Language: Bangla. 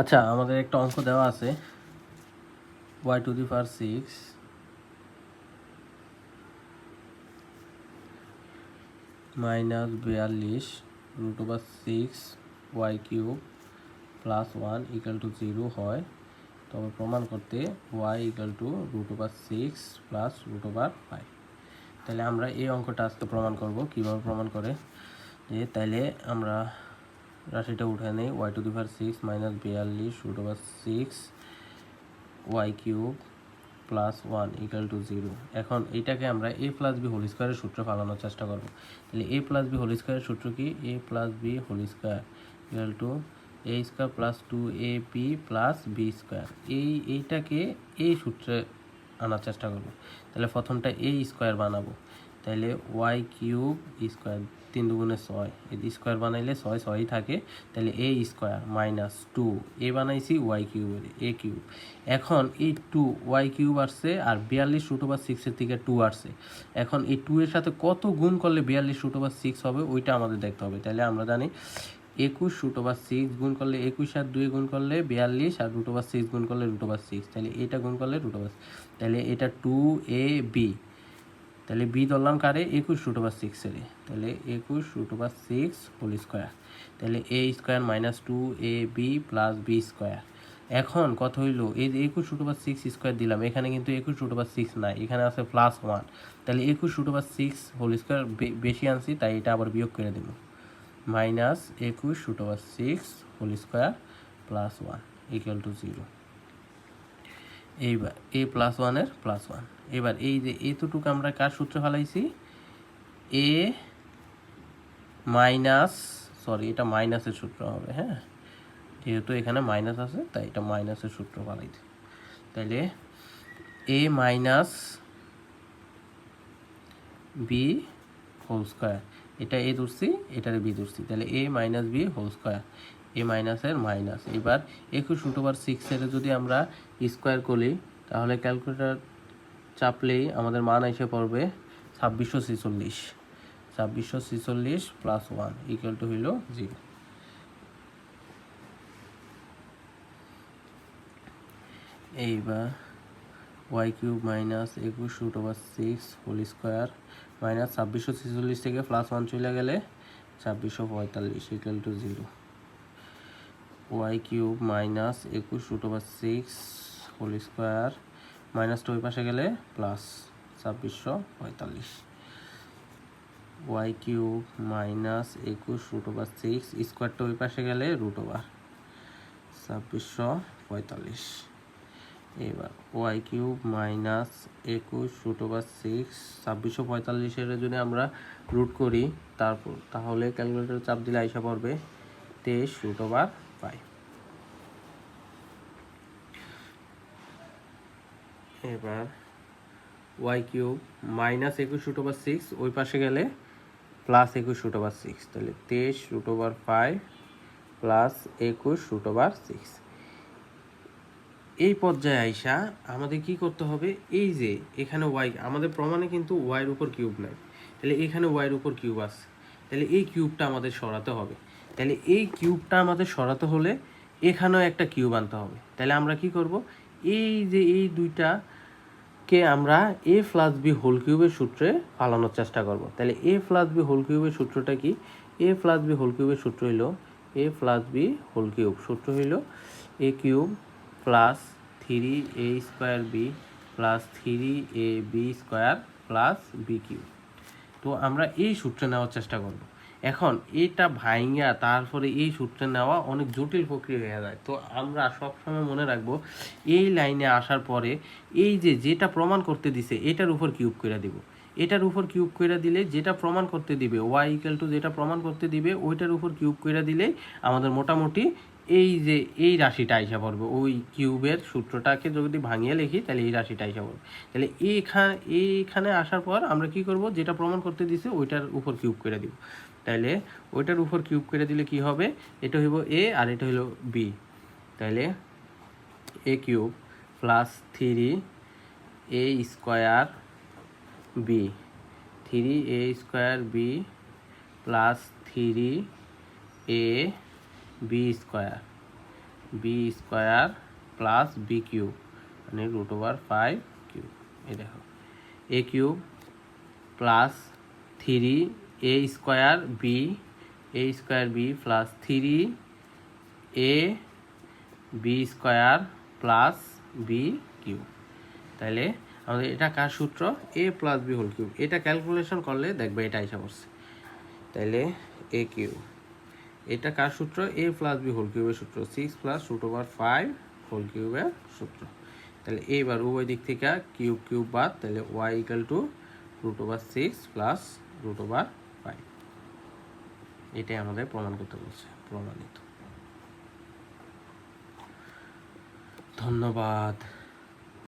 আচ্ছা, আমাদের একটা অঙ্ক দেওয়া আছে y to the power 6 minus 42 root over 6 y cube plus 1 equal to 0 হয়, তবে প্রমাণ করতে y equal to root over 6 plus root over 5। তাহলে আমরা এই অঙ্কটা আজকে প্রমাণ করব। কীভাবে প্রমাণ করে যে তাইলে আমরা রাশিটা উঠে নেই y to the power 6 minus 42 root over 6 y cube plus 1 equal to 0। এখন এইটাকে আমরা a প্লাস বি হোল স্কোয়ারের সূত্রে ফালানোর চেষ্টা করব। তাহলে a প্লাস বি হোল স্কোয়ারের সূত্র কি? a plus B whole square equal to a square plus 2ab plus B square. এইটাকে এই সূত্রে আনার চেষ্টা করব। তাহলে প্রথমটা a স্কোয়ার বানাবো, তাহলে y কিউব স্কোয়ার 3 দুগুণে 6, এই স্কোয়ার বানাইলে 6 6ই থাকে, তাহলে a স্কোয়ার মাইনাস 2 a বানাইছি y কিউবের a কিউব। এখন এই 2 y কিউব আসছে আর 42 রুট ওভার 6 থেকে 2 আসছে। এখন এই 2 এর সাথে কত গুণ করলে 42 রুট ওভার 6 হবে ওইটা আমাদের দেখতে হবে। তাহলে আমরা জানি 21 রুট ওভার 6 গুণ করলে 21 আর 2 গুণ করলে 42 আর রুট ওভার 6 গুণ করলে রুট ওভার 6, তাহলে এটা গুণ করলে রুট ওভার, তাহলে এটা 2ab, তাহলে বি ধরলাম কারে 21 রুট ওভার 6 এর, তাহলে 21 রুট ওভার 6 হোল স্কোয়ার, তাহলে a square minus 2ab plus B square. এখন কত হইলো, এই যে 21 রুট ওভার 6 স্কোয়ার দিলাম, এখানে কিন্তু 21 রুট ওভার 6 নাই, এখানে আছে প্লাস 1, তাহলে 21 রুট ওভার 6 হোল স্কোয়ার বেশি আনছি, তাই এটা আবার বিয়োগ করে দেব, minus 21 root over 6 whole square plus 1 equal to 0। এইবার a প্লাস 1 এর প্লাস 1। এবার এই যে এতটুকু আমরা কার সূত্রে ফেলাইছি? a মাইনাস, সরি এটা মাইনাসের সূত্র হবে, হ্যাঁ, যেহেতু এখানে মাইনাস আছে তাই এটা মাইনাসের সূত্র ফেলাইছি। তাইলে a minus B whole square, এটা a ধরছি, এটার b ধরছি, তাহলে a minus B whole square, a মাইনাসের মাইনাস। এবার 21 রুট ওভার 6 এর যদি আমরা স্কোয়ার করি, তাহলে ক্যালকুলেটর চাপলেই আমাদের মান এসে পড়বে 2646, 2646 প্লাস 1 ইকুয়াল টু হইল 0। এইবার y cube minus 21 root over 6 whole square minus 2646 থেকে প্লাস 1 চলে গেলে 2645 equal to 0। y cube minus 21 root over 6 whole square মাইনাসটা ওই পাশে গেলে plus 2645, y cube minus 21 root over 6 স্কোয়ারটা ওই পাশে গেলে রুট ওভার 2645। এবার y cube minus 21 root over 6 2645 এর যদি আমরা রুট করি তাহলে ক্যালকুলেটর চাপ দিলে আইসা পড়বে 23 রুট ওভার 5। এবার y cube minus 21 root over 6 ওই পাশে গেলে প্লাস 21 রুট ওভার 6, তাহলে 23 root over 5 plus 21 root over 6। এই পর্যায়ে আইসা আমাদের কি করতে হবে, এই যে এখানে y আমাদের প্রমাণে কিন্তু y এর উপর কিউব নাই, তাহলে এখানে y এর উপর কিউব আছে, তাহলে এই কিউবটা আমাদের সরাতে হবে। তাহলে এই কিউবটা আমাদের সরাতে হলে এখানেও একটা কিউব আনতে হবে। তাহলে আমরা কি করব, এই যে এই দুইটাকে আমরা a প্লাস বি হোল কিউবের সূত্রে ফালানোর চেষ্টা করব। তাহলে a প্লাস বি হোল কিউবের সূত্রটা কি? a প্লাস বি হোল কিউবের সূত্র হইল a plus B whole cube, সূত্র হইল a cube plus 3a square B plus 3ab square plus B cube. তো আমরা এই সূত্রে নেওয়ার চেষ্টা করব। এখন এটা ভাইঙ্গা তারপরে এই সূত্রে নেওয়া অনেক জটিল প্রক্রিয়া হয়ে যায়। তো আমরা সবসময় মনে রাখবো এই লাইনে আসার পরে এই যে যেটা প্রমাণ করতে দিছে এটার উপর কিউব করে দিব, এটার উপর কিউব করে দিলে যেটা প্রমাণ করতে দিবে y ইকুয়াল টু যেটা প্রমাণ করতে দিবে ওইটার উপর কিউব করে দিলে আমাদের মোটামুটি এই যে এই রাশিটা আইসা পড়বে। ওই কিউবের সূত্রটাকে যদি ভাঙিয়ে লিখি তাহলে এই রাশিটা আইসা পড়বে। তাহলে এইখানে আসার পর আমরা কি করব, যেটা প্রমাণ করতে দিছে ওইটার উপর কিউব করে দিব। তাহলে ওইটার উপর কিউব করে দিলে কি হবে, এটা হইব a আর এটা হইল b, তাহলে a cube plus 3a square B, 3a square B plus 3ab square B square plus B cube মানে √5 কিউব। এই দেখো A cube plus 3 A square B plus 3 A B square plus B cube. তাহলে আমাদের এটা কার সূত্র? A plus B whole cube. এটা ক্যালকুলেশন করলে দেখবে এটা এসে পড়ছে। তাহলে এ কিউব, এটা কার সূত্র? এ প্লাস বি হোল কিউবের সূত্র, 6 প্লাস √5 হোল কিউবের সূত্র। তাহলে এইবার উভয় দিক থেকে কিউব কিউব বাদ, তাহলে ওয়াই ইকাল টু √6 প্লাস √5। এটাই আমাদের প্রমাণ করতে বলছে, প্রমাণিত। ধন্যবাদ।